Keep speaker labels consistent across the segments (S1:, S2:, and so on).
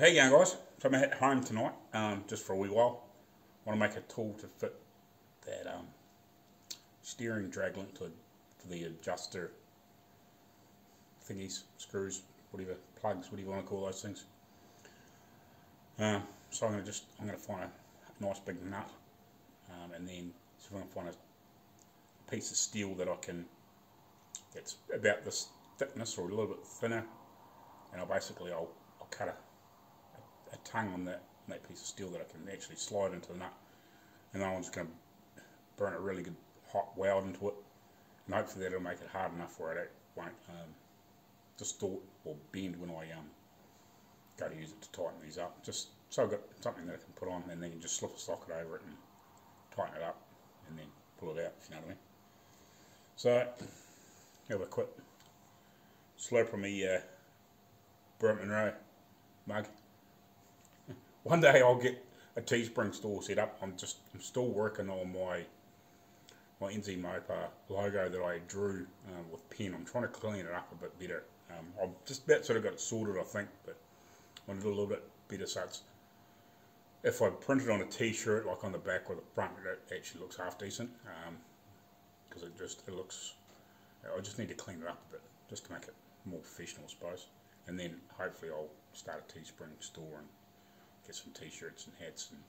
S1: How you going, guys? So I'm at home tonight, just for a wee while. I want to make a tool to fit that steering drag link for the adjuster thingies, screws, whatever, plugs, whatever you want to call those things. So I'm going to find a nice big nut, and then see if I can find a piece of steel that that's about this thickness or a little bit thinner, and I'll cut a tongue on that piece of steel that I can actually slide into the nut, and then I'm just going to burn a really good hot weld into it, and hopefully that'll make it hard enough where it won't distort or bend when I go to use it to tighten these up. Just so I've got something that I can put on, and then you just slip a socket over it and tighten it up, and then pull it out, if you know what I mean. So have a quick slurp of me Burnt Monroe mug. One day I'll get a Teespring store set up. I'm still working on my NZ Mopar logo that I drew with pen. I'm trying to clean it up a bit better. I've just about sort of got it sorted, I think, but I want to do a little bit better. So if I print it on a t-shirt, like on the back or the front, it actually looks half decent, because it looks. I just need to clean it up a bit just to make it more professional, I suppose. And then hopefully I'll start a Teespring store and get some t-shirts and hats and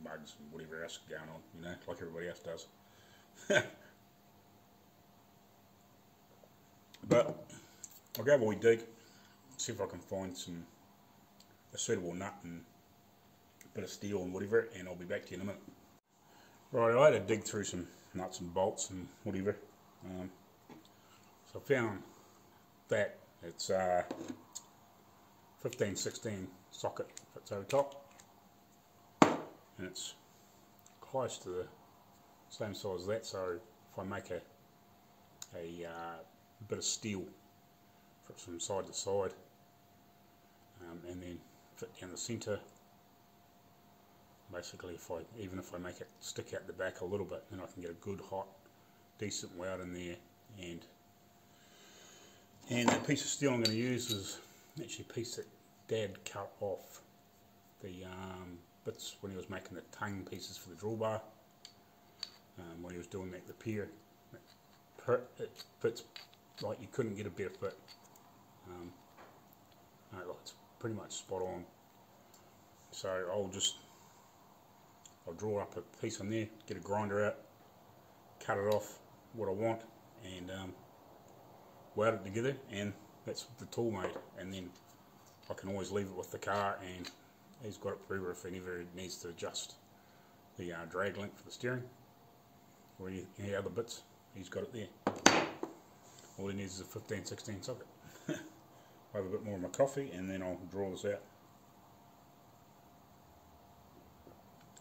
S1: mugs and whatever else going on, you know, like everybody else does. But I'll go have a wee dig, see if I can find a suitable nut and a bit of steel and whatever, and I'll be back to you in a minute. Right, I had to dig through some nuts and bolts and whatever. So I found that it's 15-16 socket fits over top, and it's close to the same size as that. So if I make a bit of steel from side to side, and then fit down the centre, basically even if I make it stick out the back a little bit, then I can get a good hot decent weld in there. And that piece of steel I'm going to use is actually a piece that Dad cut off the bits when he was making the tongue pieces for the drawbar. When he was doing the pier, it fits like you couldn't get a better fit. It's pretty much spot on. So I'll draw up a piece on there, get a grinder out, cut it off what I want, and weld it together, and that's the tool made. And then I can always leave it with the car, and he's got it forever if he ever needs to adjust the drag link for the steering or any other bits. He's got it there. All he needs is a 15-16 socket. I'll have a bit more of my coffee, and then I'll draw this out.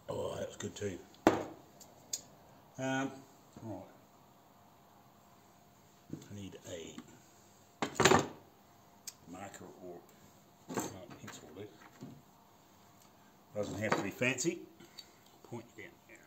S1: Oh, that was good too. Right. I need a marker or pencil. Doesn't have to be fancy. Point down here.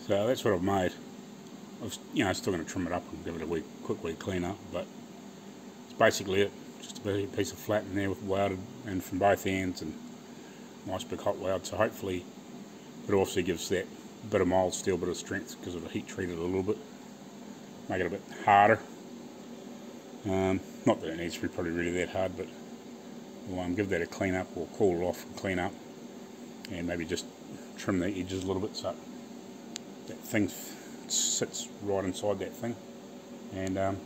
S1: So that's what I've made. I've still going to trim it up and give it a quick wee clean up, but it's basically it. Just a piece of flat in there with welded and from both ends, and nice big hot weld. So hopefully it also gives that bit of mild steel, bit of strength because it'll heat treat it a little bit, make it a bit harder. Not that it needs to be probably really that hard, but we'll give that a clean up, or cool it off and clean up, and maybe just trim the edges a little bit so that thing sits right inside that thing. And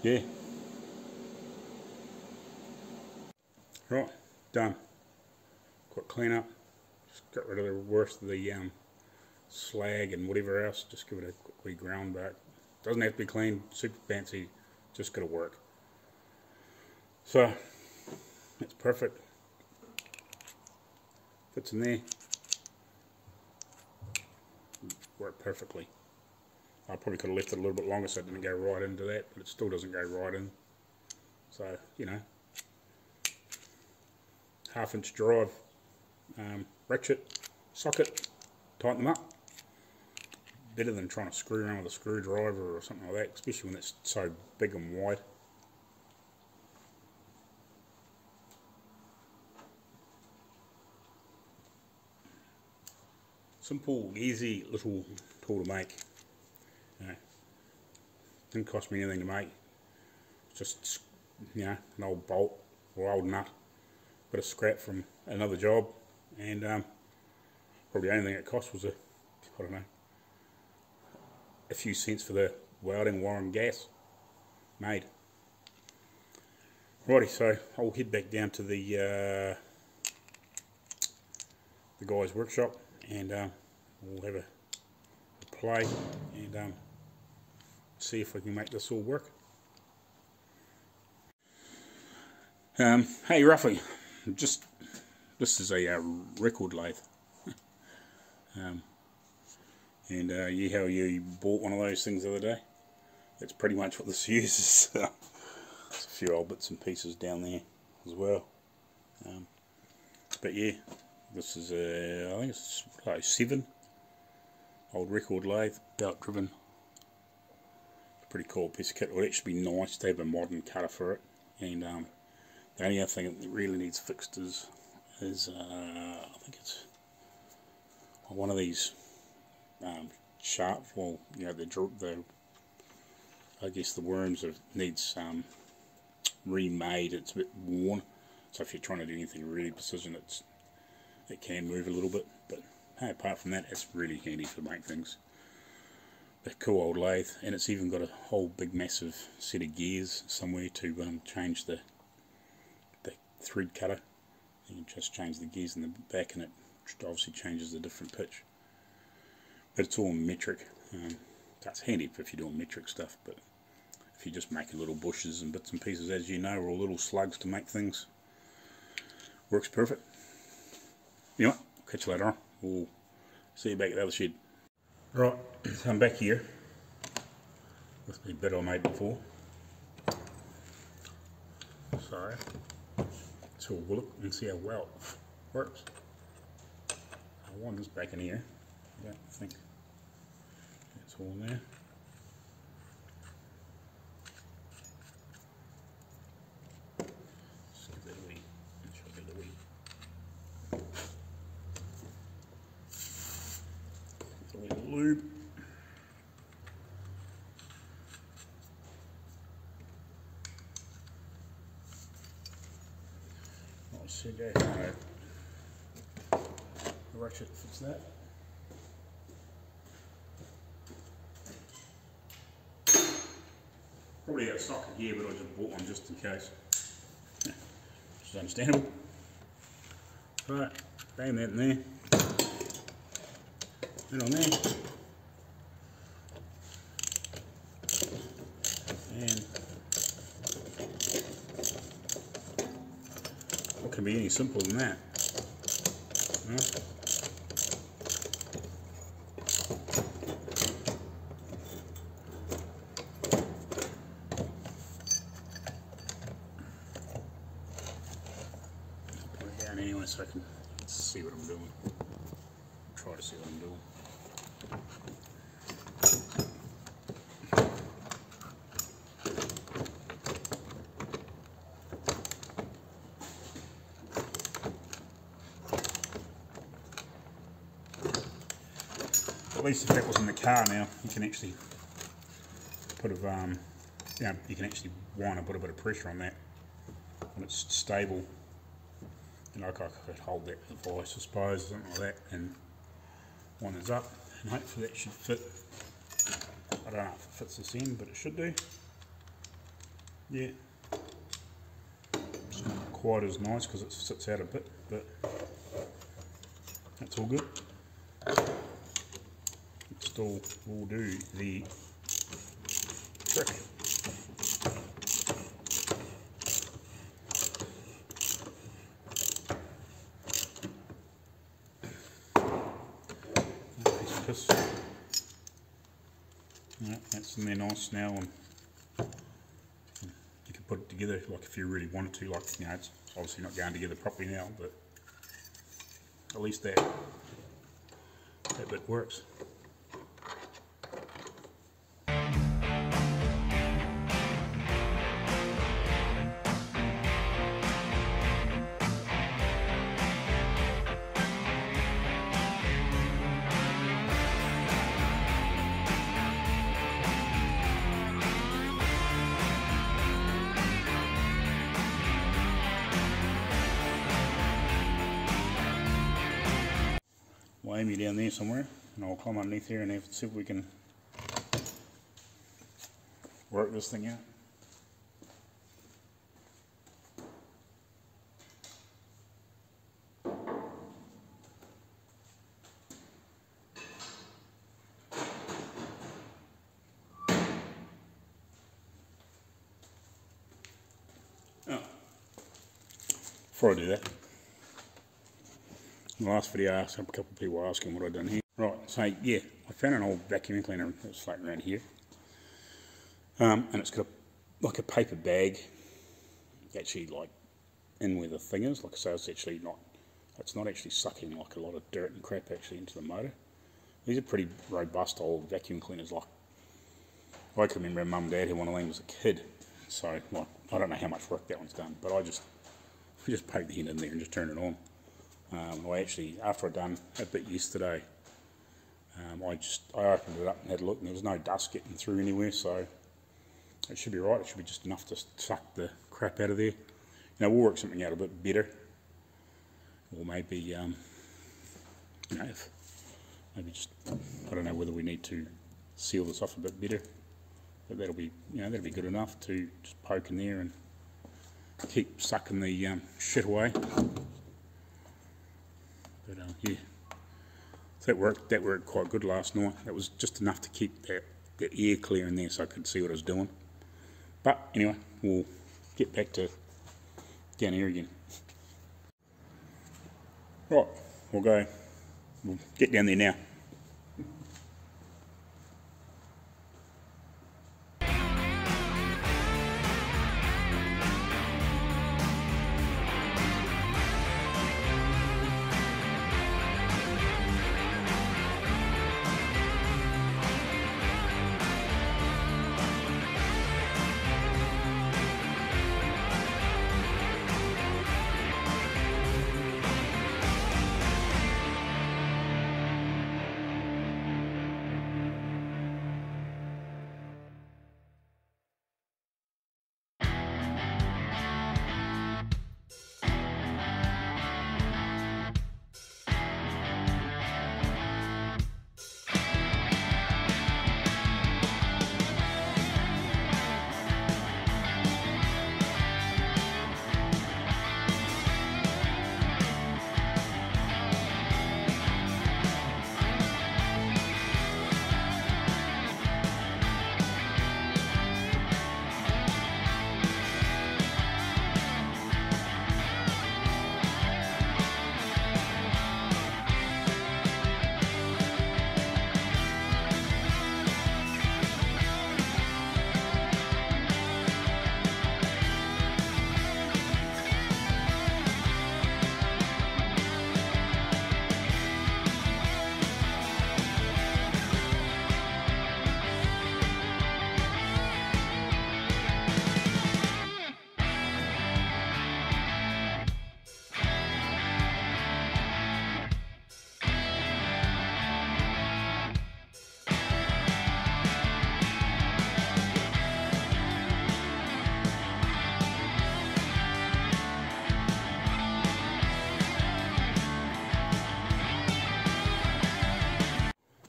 S1: yeah, right, done. Quick clean up, just got rid of the worst of the slag and whatever else, just give it a quick wee ground back. Doesn't have to be clean, super fancy, just gotta work. So it's perfect, fits in there, worked perfectly. I probably could have left it a little bit longer so it didn't go right into that, but it still doesn't go right in. So, you know, 1/2 inch drive, ratchet, socket, tighten them up. Better than trying to screw around with a screwdriver or something like that, especially when it's so big and wide. Simple, easy little tool to make. Didn't cost me anything to make. Just, you know, an old bolt or old nut, bit of scrap from another job, and probably the only thing it cost was I don't know, a few cents for the welding wire and gas made. Righty, so I'll head back down to the guy's workshop, and we'll have a play and see if we can make this all work. Hey Ruffy, this is a record lathe, and how you bought one of those things the other day. That's pretty much what this uses. There's a few old bits and pieces down there as well, but yeah, this is I think it's like 7 old record lathe, belt driven. Pretty cool piece of kit. It would actually be nice to have a modern cutter for it, and the only other thing that really needs fixed is I think it's one of these sharp, well, you know, the I guess the worms that needs remade. It's a bit worn, so if you're trying to do anything really precision, it can move a little bit, but hey, apart from that, it's really handy to make things. A cool old lathe, and it's even got a whole big massive set of gears somewhere to change the thread cutter. You can just change the gears in the back, and it obviously changes the different pitch. But it's all metric. That's handy if you're doing metric stuff, but if you're just making little bushes and bits and pieces, as you know, or little slugs to make things, works perfect. You know what? I'll catch you later on. We'll see you back at the other shed. Right, so I'm back here with the bit I made before. So we'll look and see how well it works. I want this back in here. I don't think it's all in there. Just give that a wee, should give it a wee. A little lube. I'll see you guys. The ratchet fits that. Probably got a socket here, but I just bought one just in case. Which is understandable. Right, bang that in there. That on there. And what can be any simpler than that? No? Put it down anyway so I can see what I'm doing. Try to see what I'm doing. At least if that was in the car now, you can actually put a, you can actually wind and put a bit of pressure on that when it's stable. And like I could hold that device, I suppose, something like that, and wind it up, and hopefully that should fit. I don't know if it fits this end, but it should do. Yeah. It's not quite as nice because it sits out a bit, but that's all good. Still will do the trick. Piece of yeah, that's in there nice now, and you can put it together like if you really wanted to. Like, you know, it's obviously not going together properly now, but at least that bit works. We'll aim you down there somewhere, and I'll climb underneath here and see if we can work this thing out. Oh, before I do that, in the last video I asked a couple of people asking what I'd done here. Right, so yeah, I found an old vacuum cleaner that was floating around here. And it's got like a paper bag actually like in where the thing is. Like I say, it's not actually sucking like a lot of dirt and crap actually into the motor. These are pretty robust old vacuum cleaners. Like, I can remember Mum and Dad had one of them as a kid. So like, I don't know how much work that one's done, but we just poke the end in there and just turn it on. I actually, after I'd done a bit yesterday, I opened it up and had a look, and there was no dust getting through anywhere, so it should be right. It should be just enough to suck the crap out of there. You know, we'll work something out a bit better, or maybe, you know, maybe just, I don't know whether we need to seal this off a bit better, but that'll be, you know, that'll be good enough to just poke in there and keep sucking the shit away. But yeah, so that worked quite good last night. That was just enough to keep the air clear in there so I could see what I was doing. But anyway, we'll get back to down here again. Right, we'll get down there now.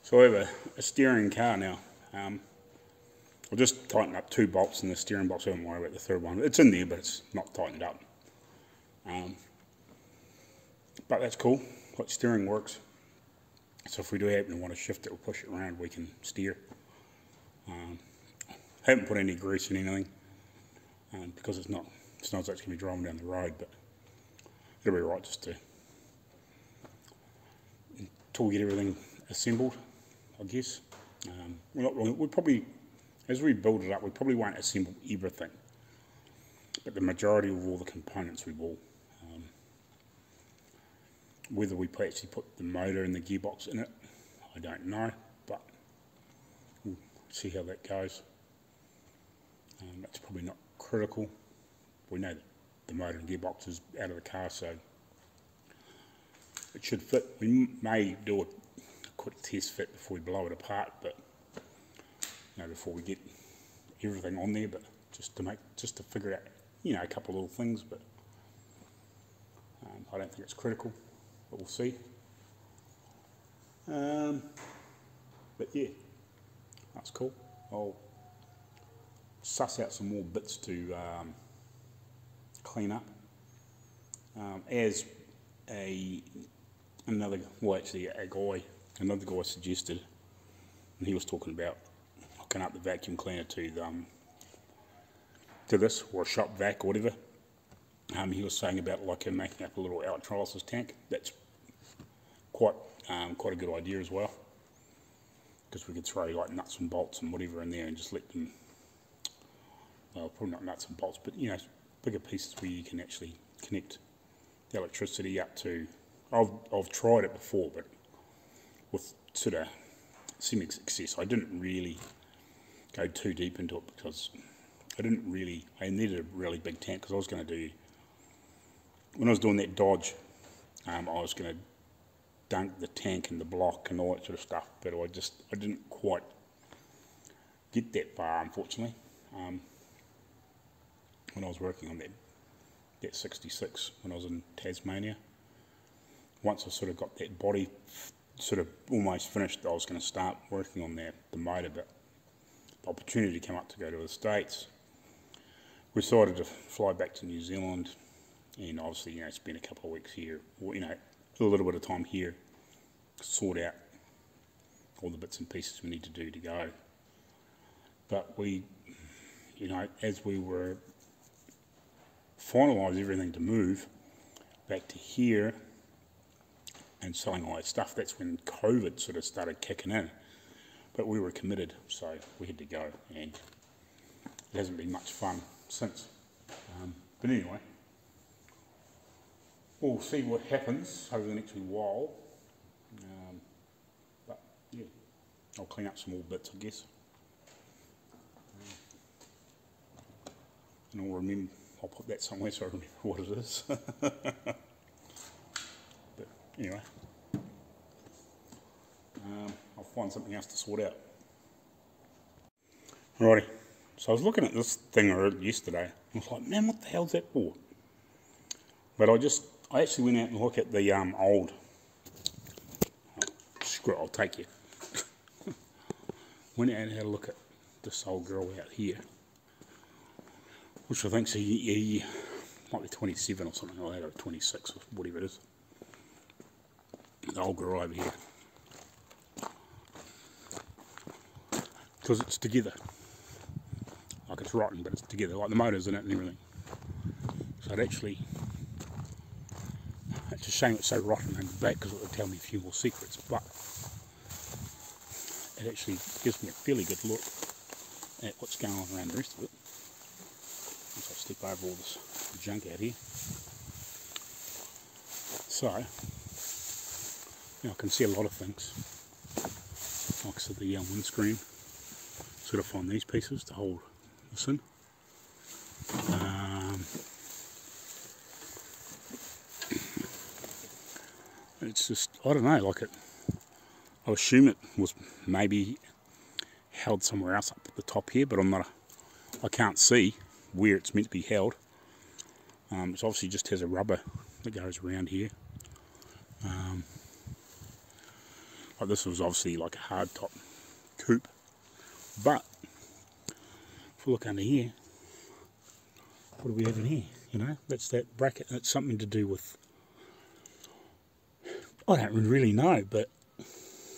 S1: So I have a steering car now. I'll just tighten up 2 bolts in the steering box. I don't worry about the third one. It's in there, but it's not tightened up. But that's cool. Like, steering works. So if we do happen to want to shift it or push it around, we can steer. Haven't put any grease in anything because it's not as though it's going to be driving down the road, but it'll be right just to until we get everything assembled, I guess. We probably, as we build it up, we probably won't assemble everything, but the majority of all the components we will. Whether we actually put the motor and the gearbox in it, I don't know, but we'll see how that goes. That's probably not critical. We know that the motor and gearbox is out of the car, so it should fit. We may do a quick test fit before we blow it apart, but before we get everything on there, but just to figure out, a couple of little things, but I don't think it's critical, but we'll see. But yeah, that's cool. I'll suss out some more bits to clean up. As another guy suggested, and he was talking about hooking up the vacuum cleaner to this, or a shop vac or whatever. He was saying about making up a little electrolysis tank. That's quite a good idea as well, because we could throw like nuts and bolts and whatever in there and just let them, well, probably not nuts and bolts, but bigger pieces where you can actually connect the electricity up to. I've tried it before, but with sort of semi-success. I didn't really go too deep into it because I needed a really big tank, because I was going to do, when I was doing that Dodge, I was going to dunk the tank and the block and all that sort of stuff, but I didn't quite get that far, unfortunately. When I was working on that 66, when I was in Tasmania, once I sort of got that body sort of almost finished, I was going to start working on the motor, but the opportunity came up to go to the States. We decided to fly back to New Zealand, and obviously, spend a couple of weeks here, or, a little bit of time here, sort out all the bits and pieces we need to do to go. But we, as we were finalising everything to move back to here and selling all that stuff, that's when COVID sort of started kicking in. But we were committed, so we had to go, and it hasn't been much fun since. But anyway, we'll see what happens over the next wee while. But yeah, I'll clean up some more bits, I guess. And I'll put that somewhere so I remember what it is. But anyway, I'll find something else to sort out. Alrighty, so I was looking at this thing I heard yesterday. I was like, man, what the hell's that for? But I actually went out and looked at the old, screw it, I'll take you. Went out and had a look at this old girl out here, which I think's might be 27 or something like that, or 26 or whatever it is. The old girl over here. Because it's together. Like, it's rotten, but it's together, like the motor's in it and everything. So it's a shame it's so rotten in the back, because it would tell me a few more secrets, but it actually gives me a fairly good look at what's going on around the rest of it. Once I step over all this junk out here. So, I can see a lot of things. Like I said, the windscreen, sort of find these pieces to hold this in. It's just, I don't know, I assume it was maybe held somewhere else up at the top here, but I can't see where it's meant to be held. It obviously just has a rubber that goes around here. Like this was obviously like a hard top coupe, but if we look under here, what do we have in here? You know, that's that bracket. That's something to do with, I don't really know, but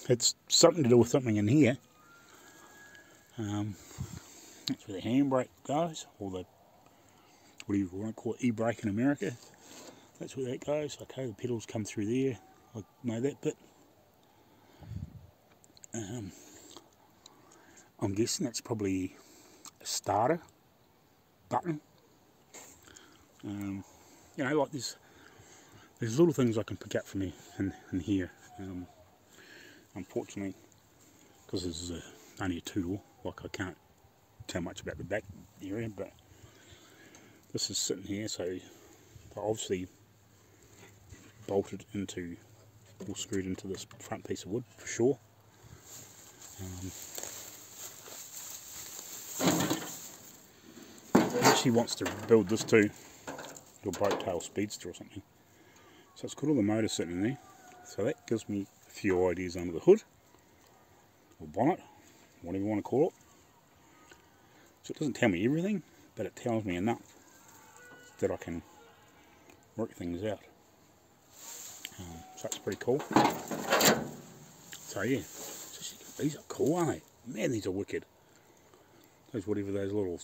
S1: it's something to do with something in here. That's where the handbrake goes, or the, what do you want to call it, e-brake in America. That's where that goes. Okay, the pedals come through there. I know that bit. I'm guessing that's probably a starter button. You know, like there's little things I can pick up from here in here. Unfortunately, because this is only a two-door, like I can't tell much about the back area, but this is sitting here, so I obviously bolted into or screwed into this front piece of wood for sure. She wants to build this too, a boat tail speedster or something. So it's got all the motors sitting in there. So that gives me a few ideas under the hood, or bonnet, whatever you want to call it. So it doesn't tell me everything, but it tells me enough that I can work things out. So that's pretty cool. So yeah, these are cool, aren't they? Man, these are wicked. Those whatever those little,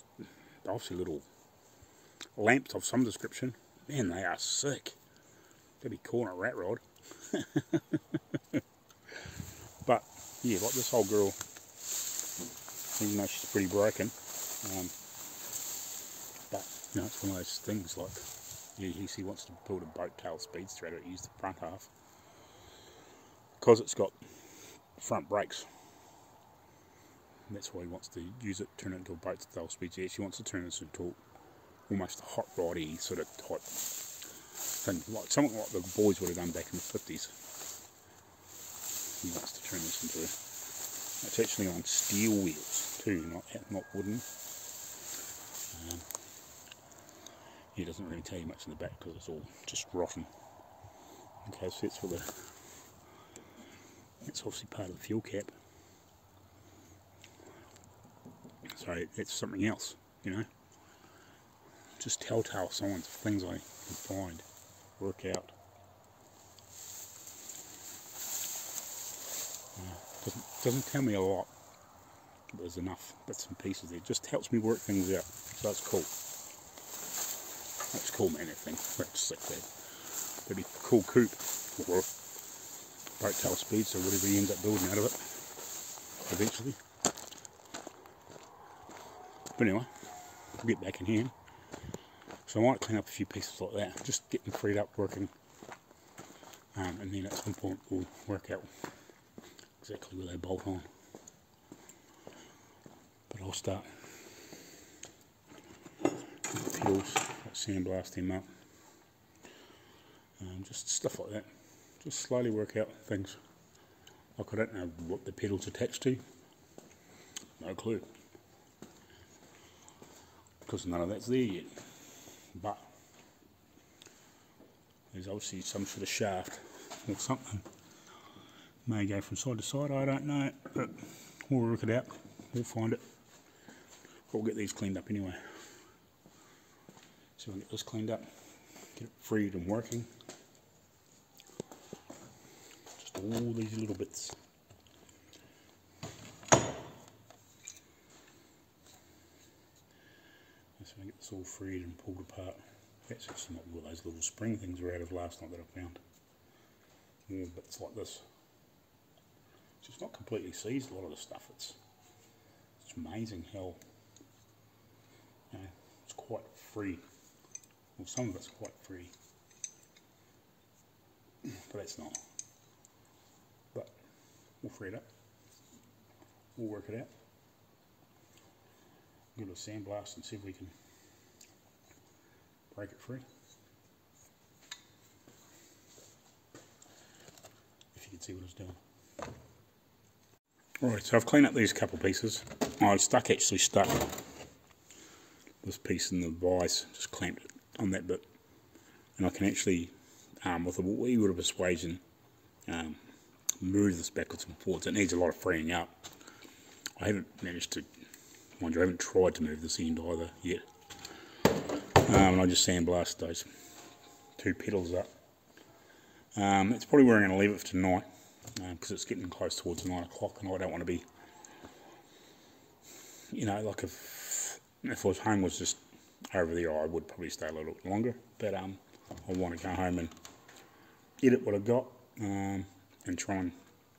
S1: obviously little lamps of some description. Man, they are sick. They'd be cool on a rat rod. But yeah, like this old girl, even though she's pretty broken, but you know, it's one of those things like, yeah, he wants to build a boat tail speedster out of it, use the front half. Because it's got front brakes. And that's why he wants to use it, turn it into a boat tail speedster. He actually wants to turn this into almost a hot roddy sort of type thing, like something like the boys would have done back in the 50s. He wants to turn this into a, it's actually on steel wheels too, not wooden. He doesn't really tell you much in the back because it's all just rotten. Okay, so that's for the, it's obviously part of the fuel cap. So that's something else, you know. Just telltale signs of things I can find, work out. Doesn't tell me a lot, but there's enough bits and pieces there. It just helps me work things out, so that's cool. That's cool, man, that thing. That's sick, that. That'd be a cool coupe, or boat tail speedster, so whatever he ends up building out of it, eventually. But anyway, we'll get back in here. So I might clean up a few pieces like that, just get them freed up working, and then at some point we'll work out exactly where they bolt on. But I'll start with the pedals, sandblast them up, just stuff like that. Just slowly work out things. Like I don't know what the pedal's attached to, no clue, because none of that's there yet. But there's obviously some sort of shaft or something. May go from side to side, I don't know, but we'll work it out, we'll find it. We'll get these cleaned up anyway. So we'll get this cleaned up, get it freed and working. Just all these little bits. So we get this all freed and pulled apart. That's actually not what those little spring things were out of last night that I found. More bits like this. It's just not completely seized, a lot of the stuff. It's amazing how, you know, it's quite free. Well, some of it's quite free. But it's not. But we'll free it up. We'll work it out. Give it a sandblast and see if we can break it free. If you can see what it's doing. Right, so I've cleaned up these couple pieces. I actually stuck this piece in the vise, just clamped it on that bit. And I can actually, with a wee bit of persuasion, move this backwards and forwards. It needs a lot of freeing up. I haven't managed to, mind you, I haven't tried to move this end either yet. And I just sandblasted those 2 pedals up. That's probably where I'm going to leave it for tonight, because it's getting close towards 9 o'clock and I don't want to be, you know, like if I was home was just over there, I would probably stay a little bit longer, but I want to go home and edit what I've got, and try and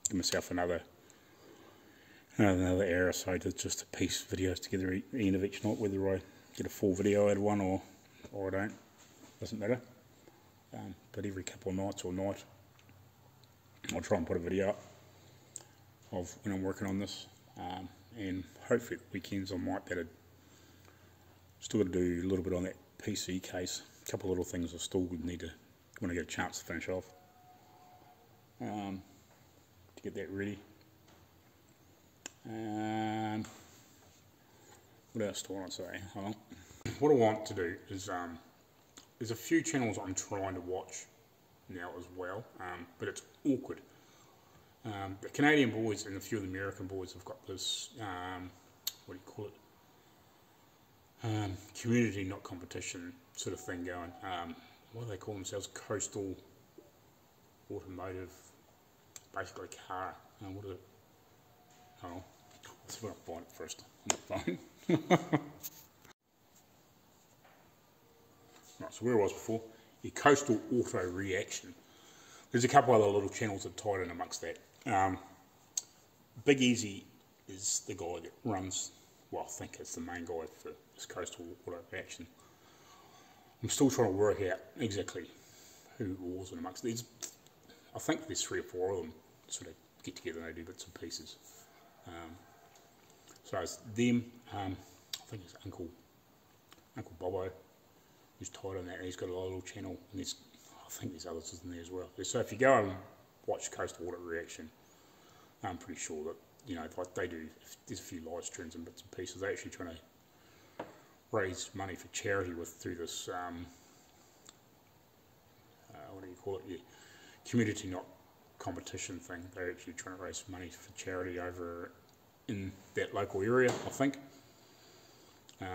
S1: give myself another hour or so to just to piece videos together at the end of each night, whether I get a full video out of one or I don't, doesn't matter. But every couple of nights or night, I'll try and put a video up of when I'm working on this, and hopefully at the weekends I might better. Still got to do a little bit on that PC case. A couple of little things I still would need to, when I get a chance to finish off, to get that ready. What else do I want to say? Well, what I want to do is, there's a few channels I'm trying to watch now as well, but it's awkward. The Canadian boys and a few of the American boys have got this, what do you call it? Community, not competition sort of thing going. What do they call themselves? Coastal automotive, basically car. What is it? Oh, let's see if I can find it first on the phone. Right, so where I was before, your coastal auto reaction. There's a couple other little channels that tied in amongst that. Big Easy is the guy that runs, well, I think it's the main guy for this coastal auto reaction. I'm still trying to work out exactly who was in amongst these. I think there's 3 or 4 of them sort of get together and they do bits and pieces. So it's them, I think it's Uncle Bobo, who's tied on that, and he's got a little channel, and there's, I think there's others in there as well. So if you go and watch Coastal Auto Reaction, I'm pretty sure that, you know, like they do, there's a few live streams and bits and pieces. They're actually trying to raise money for charity through this, what do you call it, yeah, community not competition thing. They're actually trying to raise money for charity over in that local area, I think.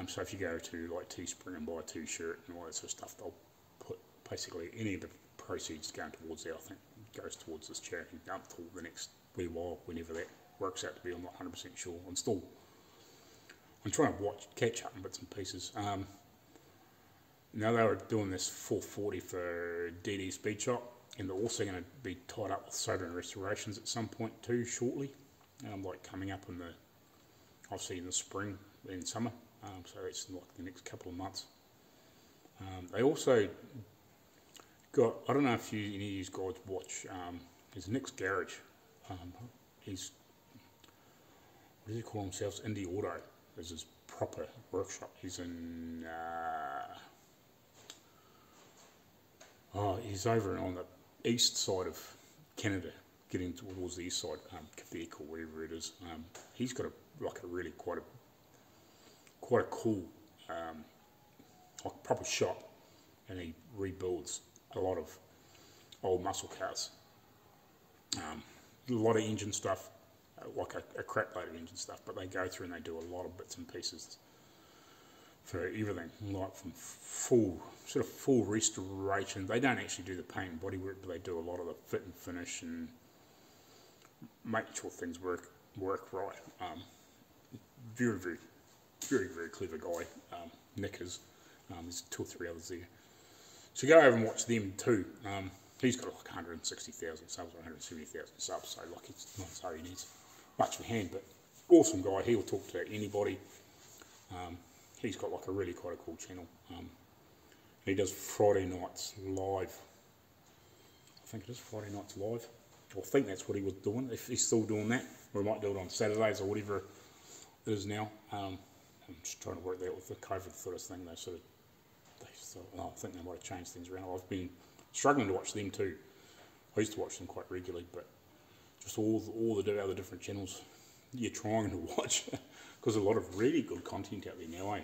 S1: So if you go to like Teespring and buy a t-shirt and all that sort of stuff, they'll put basically any of the proceeds going towards there, I think, goes towards this charity up till the next wee while, whenever that works out to be. I'm not 100% sure. I'm trying to catch up in bits and pieces. Now they were doing this 440 for DD Speed Shop, and they're also going to be tied up with Sober and Restorations at some point too, shortly. Like coming up in the, obviously in the spring and summer. So it's like the next couple of months. They also got, I don't know if any of you guys watch, there's Nick's Garage. He's, what does he call himself? Indie Auto is his proper workshop. He's in, he's over on the east side of Canada, getting towards the east side, Quebec or wherever it is. He's got a really quite a cool, like proper shop, and he rebuilds a lot of old muscle cars. A lot of engine stuff, like a crap load of engine stuff, but they go through and they do a lot of bits and pieces for everything, like from full restoration. They don't actually do the paint and bodywork, but they do a lot of the fit and finish and making sure things work right. Very clever guy. Nick is. There's 2 or 3 others there. So go over and watch them too. He's got like 160,000 subs or 170,000 subs, so like it's not as though he needs much of a hand, but awesome guy. He'll talk to anybody. He's got like a really quite a cool channel. He does Friday nights live. I think it is Friday nights live. I think that's what he was doing, if he's still doing that. Or he might do it on Saturdays or whatever it is now. I'm just trying to work that out with the COVID sort of thing. I think they might have changed things around. I've been struggling to watch them too. I used to watch them quite regularly, but just all the other different channels you're trying to watch, because a lot of really good content out there now.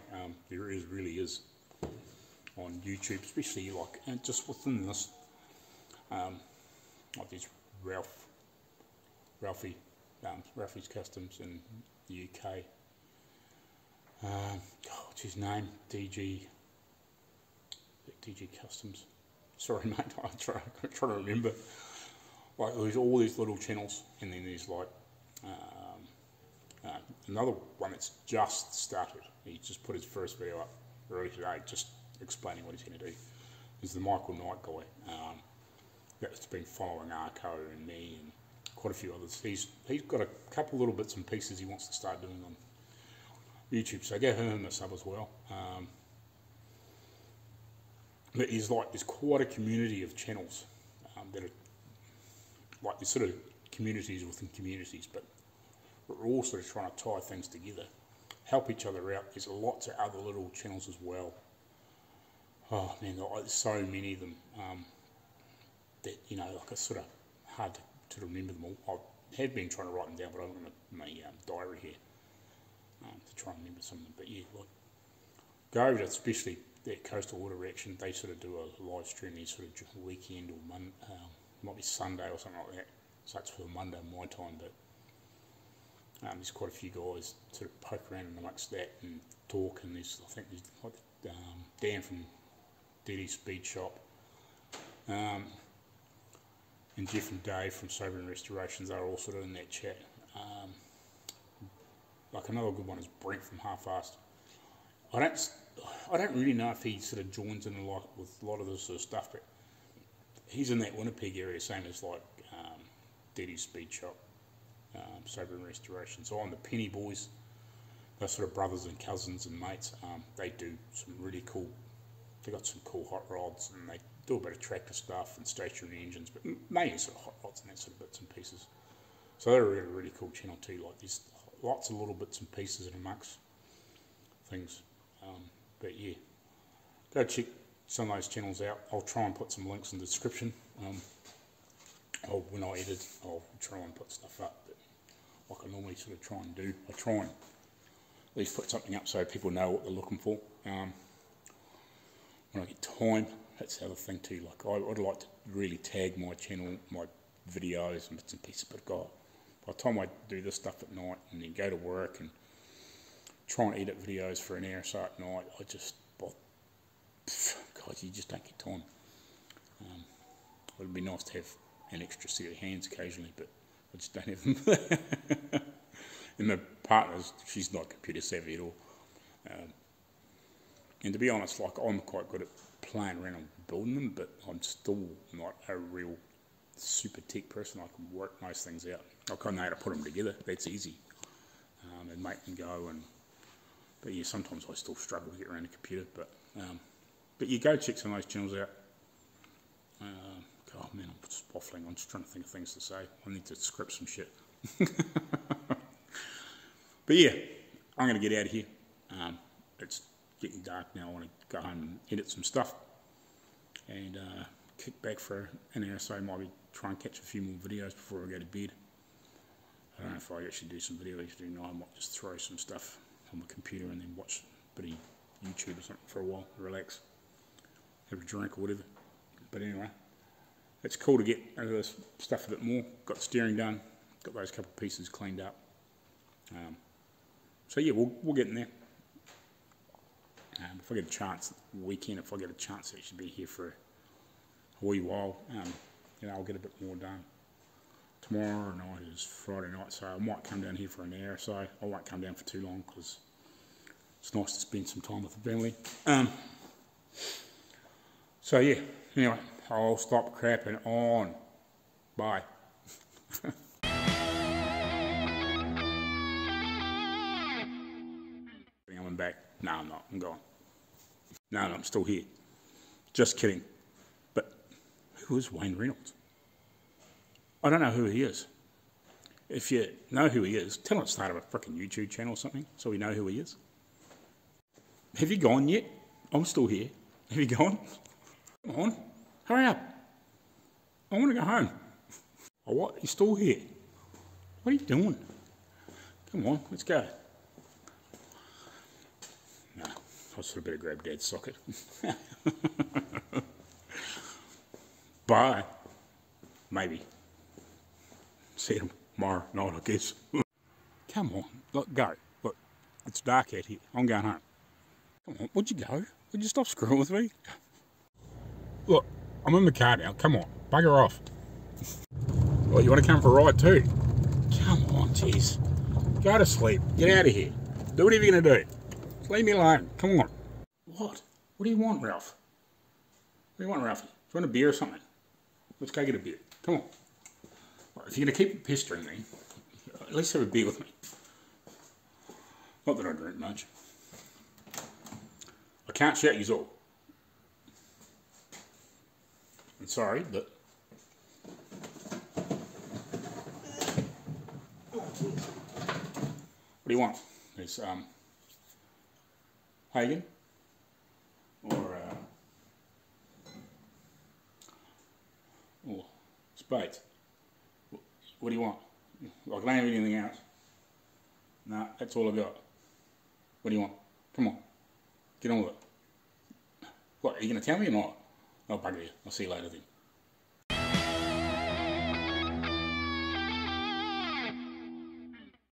S1: There really is on YouTube, especially like, and just within this, like there's Ralph Ralphie's Customs in the UK. What's his name? DG Customs. Sorry, mate. I'm trying to remember. Like, there's all these little channels, and then there's like another one that's just started. He just put his first video up early today, just explaining what he's going to do. Is the Michael Knight guy that's been following Arco and me and quite a few others. He's got a couple little bits and pieces he wants to start doing on YouTube, so give him a sub as well. But there's quite a community of channels that are like these sort of communities within communities, but we're all sort of trying to tie things together, help each other out. There's lots of other little channels as well. Oh man, there's so many of them that, you know, like it's sort of hard to remember them all. I have been trying to write them down, but I'm in my diary here to try and remember some of them. But yeah, like, go over to especially that Coastal Water Reaction. They sort of do a live stream these sort of weekend or might be Sunday or something like that. So it's for Monday my time, but there's quite a few guys sort of poke around amongst that and talk. And I think there's like Dan from DD Speed Shop, and Jeff and Dave from Sober and Restorations. They're all sort of in that chat. Like another good one is Brent from Half-Assed. I don't really know if he sort of joins in a lot with a lot of this sort of stuff, but he's in that Winnipeg area, same as like DD Speed Shop, Sober and Restoration. So I'm the Penny Boys. They're sort of brothers and cousins and mates. They do some really cool. They got some cool hot rods, and they do a bit of tractor stuff and stationary engines, but mainly sort of hot rods and that sort of bits and pieces. So they're a really, really cool channel too. Like there's lots of little bits and pieces in amongst things. But yeah, go check some of those channels out. I'll try and put some links in the description. When I edit, I'll try and put stuff up. But like I normally sort of try and do, I try and at least put something up so people know what they're looking for. When I get time, that's the other thing too. Like I'd like to really tag my channel, my videos and bits and pieces. But God, by the time I do this stuff at night and then go to work and try and edit videos for an hour or so at night, God, you just don't get time. It would be nice to have an extra set of hands occasionally, but I just don't have them. And my partner's, she's not computer savvy at all. And to be honest, like I'm quite good at playing around and building them, but I'm still not a real super tech person. I can work most things out. I kind of know how to put them together. That's easy, and make them go. But yeah, sometimes I still struggle to get around a computer. But you go check some of those channels out. God man, I'm just waffling. I'm just trying to think of things to say. I need to script some shit. But yeah, I'm going to get out of here. It's getting dark now. I want to go home and edit some stuff and kick back for an hour or so. Maybe try and catch a few more videos before I go to bed. I don't know if I actually do some videos tonight. I might just throw some stuff on my computer and then watch a bit of YouTube or something for a while, relax, have a drink or whatever. But anyway, it's cool to get over this stuff a bit more. Got the steering done, got those couple of pieces cleaned up. So yeah, we'll get in there. If I get a chance, weekend, if I get a chance to actually be here for a wee while, I'll get a bit more done. Tomorrow night is Friday night, so I might come down here for an hour or so. I won't come down for too long because it's nice to spend some time with the family. So yeah, anyway, I'll stop crapping on. Bye. I'm back. No, I'm not. I'm gone. No, I'm still here. Just kidding. But who is Wayne Reynolds? I don't know who he is. If you know who he is, tell him to start a freaking YouTube channel or something so we know who he is. Have you gone yet? I'm still here. Have you gone? Come on. Hurry up. I want to go home. Oh, what? You're still here? What are you doing? Come on, let's go. No, I sort of better grab Dad's socket. Bye. Maybe. See you tomorrow night, I guess. Come on, look, go. Look, it's dark out here. I'm going home. Come on, would you go? Would you stop screwing with me? Look, I'm in the car now. Come on, bugger off. Well, you want to come for a ride too? Come on, Tess. Go to sleep. Get out of here. Do whatever you're going to do. Just leave me alone. Come on. What? What do you want, Ralph? What do you want, Ralphie? Do you want a beer or something? Let's go get a beer. Come on. Right, if you're going to keep pestering me, at least have a beer with me. Not that I drink much. I can't shout you all. I'm sorry, but... What do you want? There's Hagen or Spades. What do you want? I can have anything else. No, that's all I got. What do you want? Come on, get on with it. What, are you going to tell me or not? I'll bugger you. I'll see you later then.